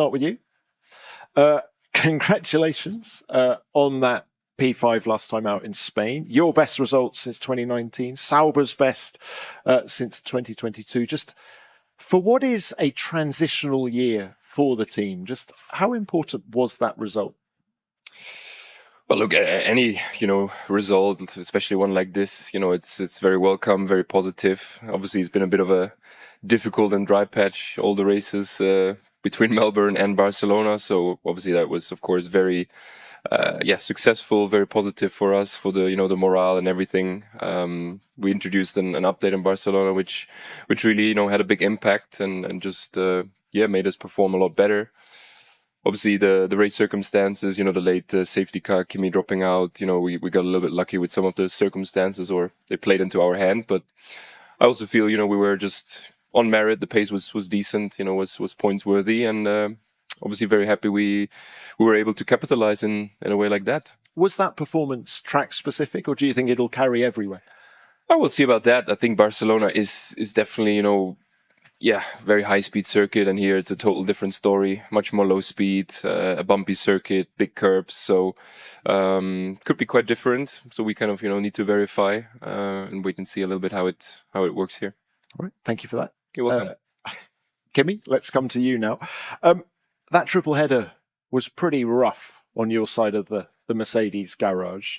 Start with you. Congratulations on that P5 last time out in Spain. Your best result since 2019, Sauber's best since 2022. Just for what is a transitional year for the team, just how important was that result? Well, look, any result, especially one like this, it's very welcome, very positive. Obviously, it's been a bit of a difficult and dry patch, all the races between Melbourne and Barcelona. So obviously, that was, of course, very successful, very positive for us, for the the morale and everything. We introduced an update in Barcelona, which really had a big impact and just made us perform a lot better. Obviously, the race circumstances, the late safety car, Kimi dropping out, we got a little bit lucky with some of the circumstances, or they played into our hand. But I also feel, we were just on merit. The pace was decent, was points worthy, and obviously very happy we were able to capitalize in a way like that. Was that performance track specific, or do you think it'll carry everywhere? I will see about that. I think Barcelona is definitely, very high speed circuit, and here it's a total different story. Much more low speed, a bumpy circuit, big curbs, so could be quite different. So we kind of need to verify and wait and see a little bit how it works here. All right, thank you for that. You're welcome. Kimi, let's come to you now. That triple header was pretty rough on your side of the Mercedes garage.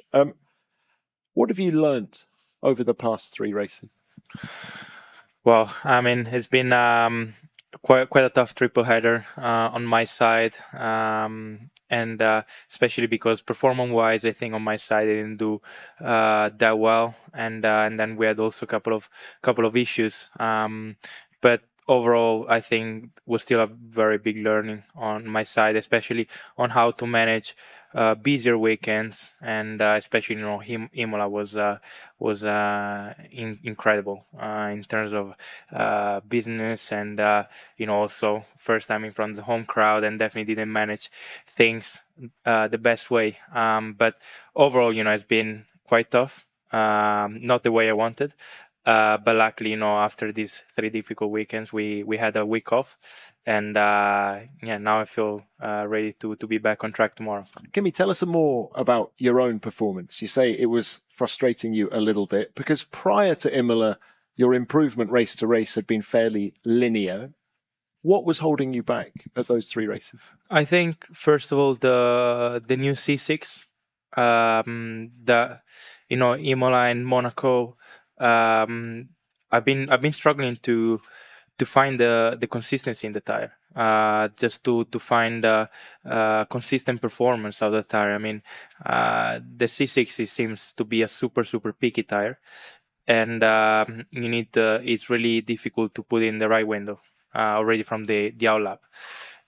What have you learnt over the past 3 races? Well, I mean, it's been quite a tough triple header on my side, and especially because performance-wise, I think on my side I didn't do that well, and then we had also a couple of issues. But overall, I think was still a very big learning on my side, especially on how to manage busier weekends, and especially Imola was incredible in terms of business, and also first time in front of the home crowd, and definitely didn't manage things the best way. But overall, it's been quite tough, not the way I wanted. But luckily, after these 3 difficult weekends, we had a week off, and now I feel ready to be back on track tomorrow. Kimi, tell us more about your own performance. You say it was frustrating you a little bit because prior to Imola, your improvement race to race had been fairly linear. What was holding you back at those 3 races? I think first of all the new C6, Imola and Monaco. I've been struggling to find the consistency in the tire, just to find consistent performance of the tire. I mean, the C60 seems to be a super picky tire, and it's really difficult to put in the right window already from the outlap,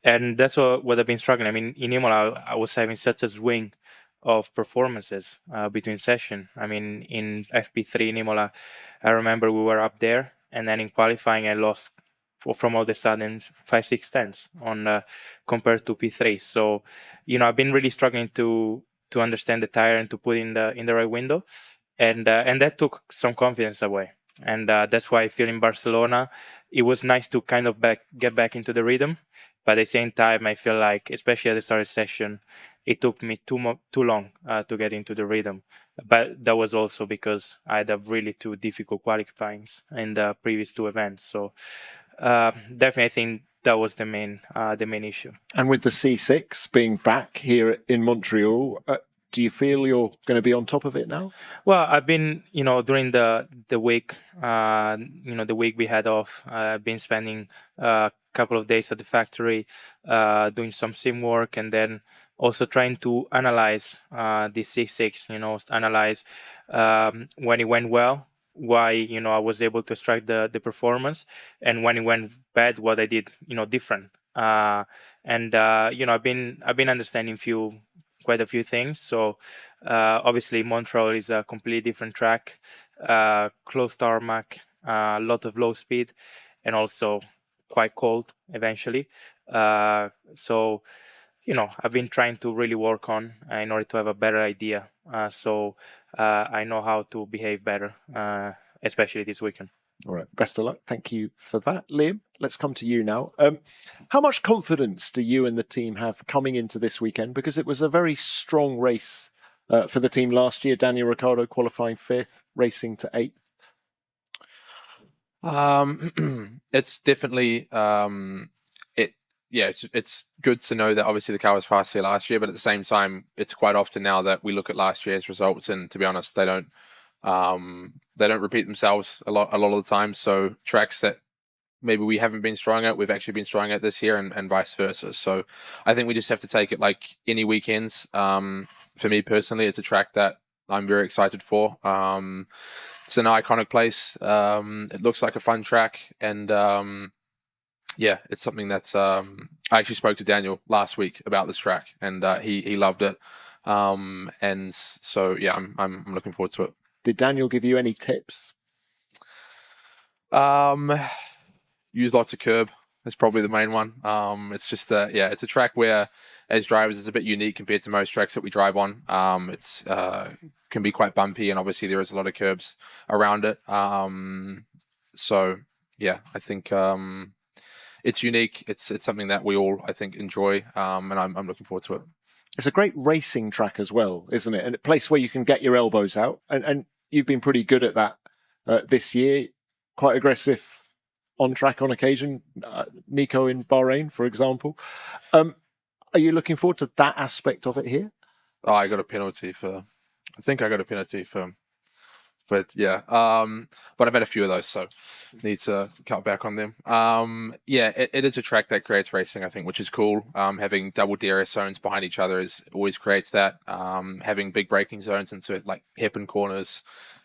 and that's what I've been struggling. I mean, in Imola I was having such a swing of performances between session. I mean, in FP3 in Imola, I remember we were up there, and then in qualifying I lost from all of a sudden 5-6 tenths on compared to P3. So, I've been really struggling to understand the tire and to put in the right window, and that took some confidence away. And that's why I feel in Barcelona it was nice to kind of get back into the rhythm, but at the same time I feel like, especially at the start of the session, it took me too long to get into the rhythm. But that was also because I had a really 2 difficult qualifyings in the previous 2 events. So definitely I think that was the main issue. And with the C6 being back here in Montreal, do you feel you're going to be on top of it now? Well, I've been, during the week, the week we had off, I've been spending a couple of days at the factory, doing some sim work, and then also trying to analyze the C6, analyze when it went well, why, I was able to extract the performance, and when it went bad, what I did, different. And I've been understanding quite a few things. So obviously Montreal is a completely different track, closed tarmac, a lot of low speed, and also quite cold eventually. So I've been trying to really work on in order to have a better idea. So I know how to behave better, especially this weekend. All right, best of luck. Thank you for that, Liam. Let's come to you now. How much confidence do you and the team have coming into this weekend? Because it was a very strong race for the team last year. Daniel Ricciardo qualifying 5th, racing to 8th. It's definitely it's good to know that obviously the car was fast here last year, but at the same time, it's quite often now that we look at last year's results, and to be honest, they don't repeat themselves a lot of the time. So tracks that maybe we haven't been strong at, we've actually been strong at this year, and vice versa. So I think we just have to take it like any weekends. For me personally, it's a track that I'm very excited for. It's an iconic place. It looks like a fun track, and it's something that's. I actually spoke to Daniel last week about this track, and he loved it. And so I'm looking forward to it. Did Daniel give you any tips? Use lots of curb. That's probably the main one. It's just it's a track where, as drivers, it's a bit unique compared to most tracks that we drive on. It's can be quite bumpy, and obviously there is a lot of curbs around it. So yeah, I think it's unique. It's something that we all, I think, enjoy, and I'm looking forward to it. It's a great racing track as well, isn't it? And a place where you can get your elbows out, and you've been pretty good at that this year. Quite aggressive on track on occasion. Nico in Bahrain, for example. Are you looking forward to that aspect of it here? Oh, I think I got a penalty for. But yeah, but I've had a few of those, so need to cut back on them. It is a track that creates racing, I think, which is cool. Having double DRS zones behind each other always creates that. Having big braking zones into it, like hairpin corners.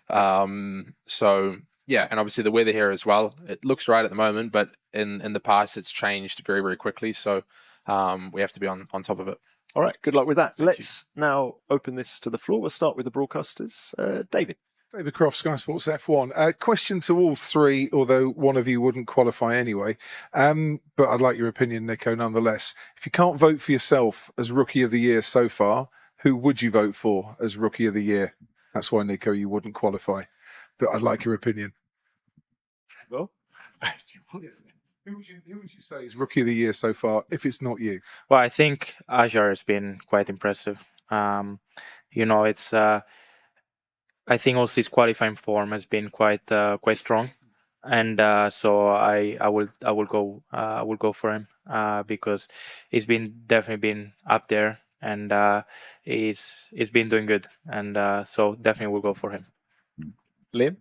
So yeah, and obviously the weather here as well. It looks right at the moment, but in the past it's changed very, very quickly. So we have to be on top of it. All right, good luck with that. Let's now open this to the floor. We'll start with the broadcasters. David. David Croft, Sky Sports F1. Question to all three, although one of you wouldn't qualify anyway. But I'd like your opinion, Nico, nonetheless. If you can't vote for yourself as Rookie of the Year so far, who would you vote for as Rookie of the Year? That's why, Nico, you wouldn't qualify. But I'd like your opinion. Well, who would you say is Rookie of the Year so far, if it's not you? Well, I think Ajar has been quite impressive. It's. I think also his qualifying form has been quite strong, and so I will go for him because he's definitely been up there, and he's been doing good, and so definitely will go for him. Liam?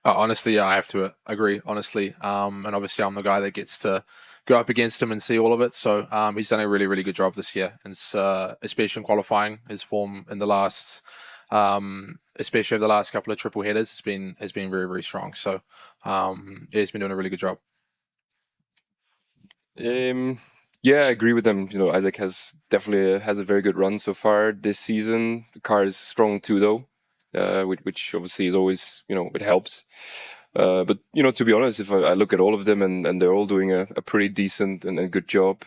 Honestly, I have to agree. Honestly, and obviously I'm the guy that gets to go up against him and see all of it. So he's done a really, really good job this year, and especially in qualifying, his form in the last. Especially over the last couple of triple headers, has been very, very strong. So he's been doing a really good job. I agree with them. Isaac has a very good run so far this season. The car is strong too, though, which obviously is always it helps. But to be honest, if I look at all of them and they're all doing a pretty decent and good job.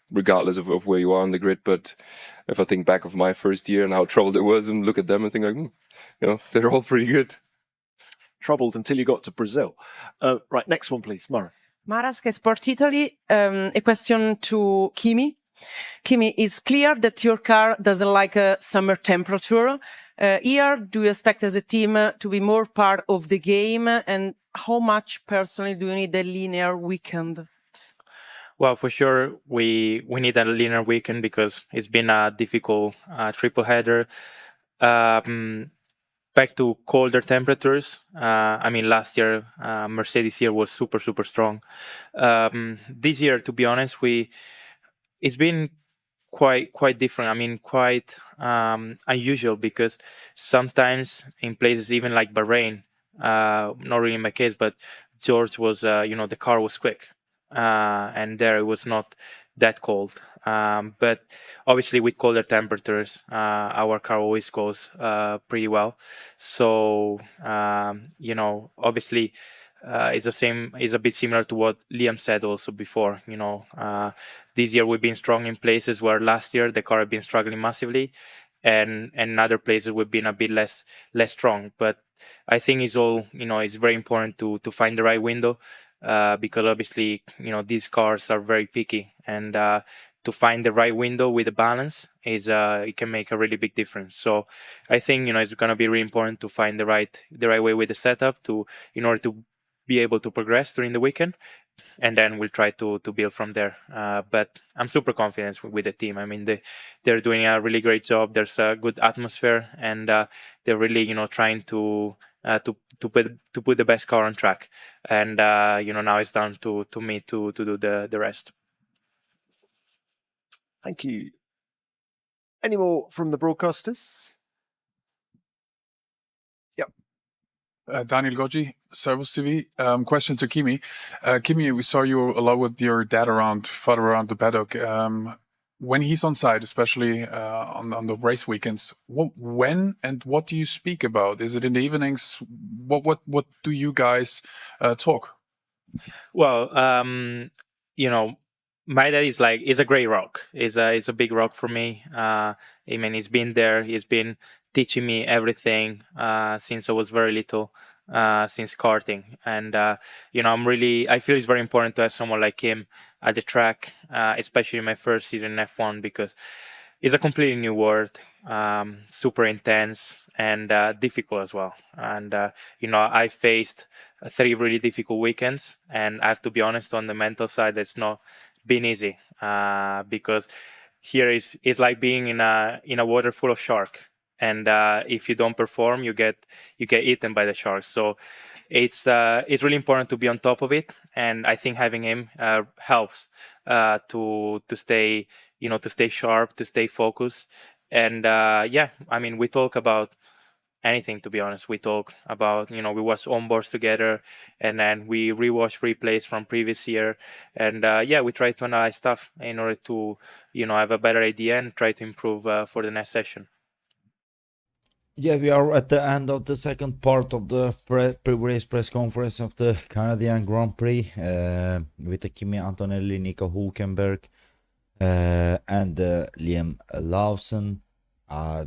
Regardless of where you are on the grid. But if I think back of my first year and how troubled it was and look at them and think like, they're all pretty good. Troubled until you got to Brazil. Right, next one, please. Mara. Mara, Sky Sport Italy. A question to Kimi. Kimi, it's clear that your car doesn't like a summer temperature. Here, do you expect as a team to be more part of the game? And how much personally do you need a linear weekend? Well, for sure, we need a linear weekend because it's been a difficult triple header. Back to colder temperatures. Last year, Mercedes here was super, super strong. This year, to be honest, it's been quite different. Quite unusual because sometimes in places even like Bahrain, not really in my case, but George was, the car was quick. And there it was not that cold. But obviously with colder temperatures, our car always goes pretty well. So, obviously it's a bit similar to what Liam said also before. This year we've been strong in places where last year the car had been struggling massively. and in other places we've been a bit less strong. But I think it's all, it's very important to find the right window, because obviously, these cars are very picky, and to find the right window with the balance is it can make a really big difference. So I think, it's going to be really important to find the right way with the setup in order to be able to progress during the weekend, and then we'll try to build from there. But I'm super confident with the team. I mean, they're doing a really great job. There's a good atmosphere, and they're really, trying to put the best car on track. And now it's down to me to do the rest. Thank you. Any more from the broadcasters? Daniel Goggi, Servus TV. Question to Kimi. Kimi, we saw you a lot with your dad further around the paddock. When he's on site, especially on the race weekends, when and what do you speak about? Is it in the evenings? What do you guys talk? Well, my dad is a great rock. It's a big rock for me. I mean, he's been there. He's been teaching me everything since I was very little, since karting. And I feel it's very important to have someone like him at the track, especially in my first season in F1, because it's a completely new world, super intense and difficult as well. And I faced 3 really difficult weekends, and I have to be honest, on the mental side, it's not been easy, because here is like being in a water full of shark, and if you don't perform, you get eaten by the sharks. So it's really important to be on top of it, and I think having him helps to stay sharp, to stay focused. And I mean, we talk about anything, to be honest. We talk about, we watch onboards together, and then we rewatch replays from previous year, and we try to analyze stuff in order to have a better idea and try to improve for the next session. Yeah, we are at the end of the second part of the pre-race press conference of the Canadian Grand Prix with the Kimi Antonelli, Nico Hulkenberg, and Liam Lawson. I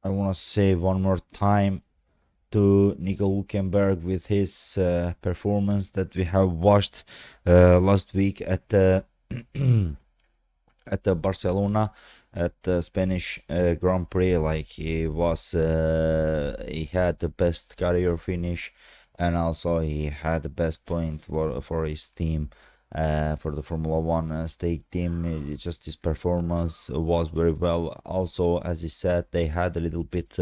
want to say one more time to Nico Hulkenberg with his performance that we have watched last week at the at the Barcelona, at the Spanish Grand Prix. Like, he had the best career finish, and also he had the best point for his team, for the Formula One stake team. Just his performance was very well. Also, as he said, they had a little bit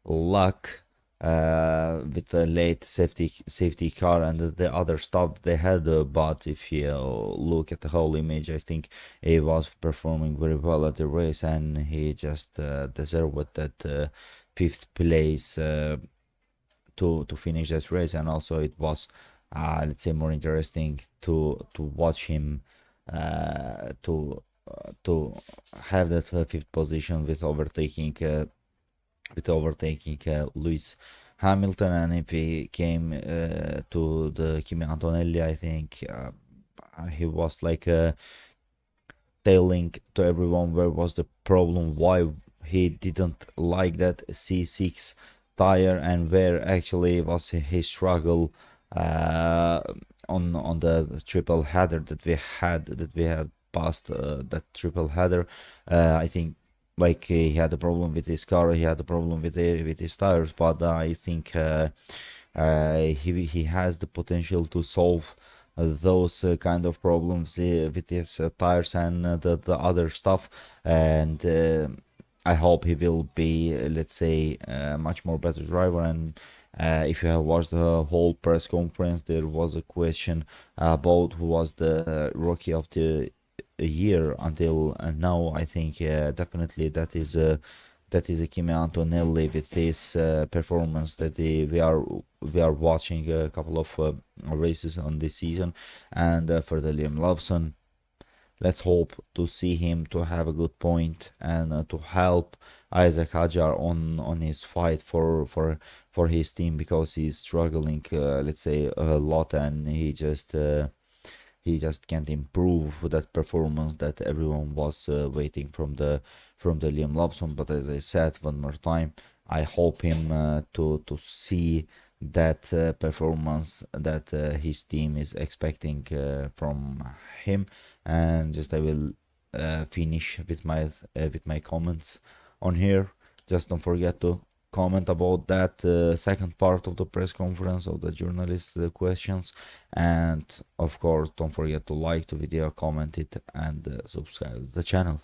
luck with the late safety car and the other stuff they had, but if you look at the whole image, I think he was performing very well at the race, and he just deserved that 5th place to finish that race. And also it was let's say more interesting to watch him to have that 5th position with overtaking Lewis Hamilton. And if he came to the Kimi Antonelli, I think he was like telling to everyone where was the problem, why he didn't like that C6 tire, and where actually was his struggle on the triple header that we had passed that triple header. I think like he had a problem with his car, he had a problem with his tires, but I think he has the potential to solve those kind of problems with his tires and the other stuff. And I hope he will be, let's say, a much more better driver. And if you have watched the whole press conference, there was a question about who was the rookie of the year until now. I think definitely that is a Kimi Antonelli with his performance that we are watching a couple of races on this season. And for the Liam Lawson, let's hope to see him to have a good point and to help Isaac Hadjar on his fight for his team, because he's struggling let's say a lot, and he he just can't improve that performance that everyone was waiting from the Liam Lawson. But as I said one more time, I hope him to see that performance that his team is expecting from him. And just I will finish with my comments on here. Just don't forget to comment about that second part of the press conference of the journalist questions, and of course don't forget to like the video, comment it, and subscribe to the channel.